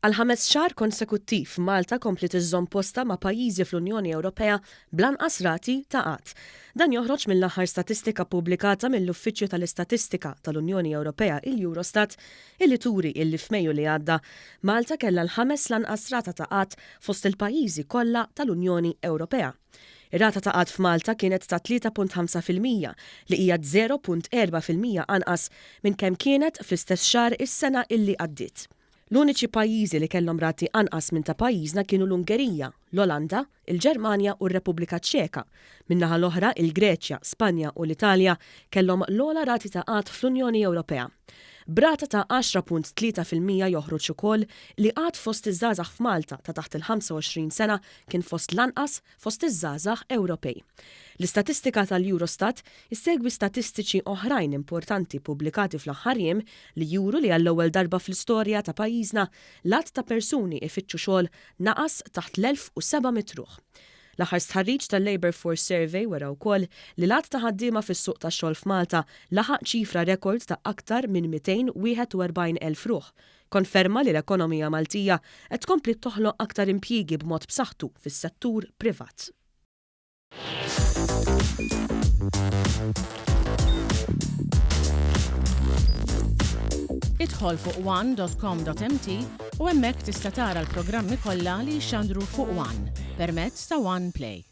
Għal 5 xahar konsekuttiv Malta komplet iżżomm posta ma' pajjiżi fl-Unjoni Ewropea bl-anqas rati ta' qatt. Dan joħroġ mill-aħħar statistika ppubblikata mill-uffiċċju tal-Istatistika tal-Unjoni Ewropea l-Eurostat illi turi illi f'Mejju li għadda Malta kellha l-5 lanqas rata ta' qatt fost il-pajjiżi kollha tal-Unjoni Ewropea. Ir-rata ta' qatt f'Malta kienet ta' 3.5% li hija 0.4% anqas minn kemm kienet fl-istess xahar is-sena illi għaddiet. L-uniċi pajjiżi li kellhom rati anqas minn ta' pajjiżna kienu l-Ungerija, l-Olanda, il-Ġermanja u r-Repubblika Ċeka. Min-naħa l-oħra il-Greċja, Spanja u l-Italja kellhom l-ogħla rati ta' qatt fl-Unjoni Ewropea. Brata ta' 10.3% joħroġ ukoll li qatt fost iż-żgħażagħ f'Malta ta' taħt il-25 sena kien fost l-anqas fost iż-żgħażagħ Ewropej. L-istatistika tal-Eurostat issegwi statistiċi oħrajn importanti ppubblikati fl-aħħar jiem li juru li għall-ewwel darba fl-istorja ta' pajjiżna l-att ta' persuni ifittxu xogħol naqas taħt l-1700 ruħ. L-aħħar stħarriġ tal-Labour Force Survey wara wkoll li l-att ta' ħaddiema fis-suq tax-xogħol f'Malta laħaq ċifra rekord ta' aktar minn 241,000 ruħ. Konferma li l-ekonomija Maltija qed tkompli toħloq aktar impjiegi b'mod b'saħħtu fis-settur privat. Idħol fuq one.com.mt u hemmhekk tista' tara l-programmi kollha li jxandru fuq One permezz ta' One Play.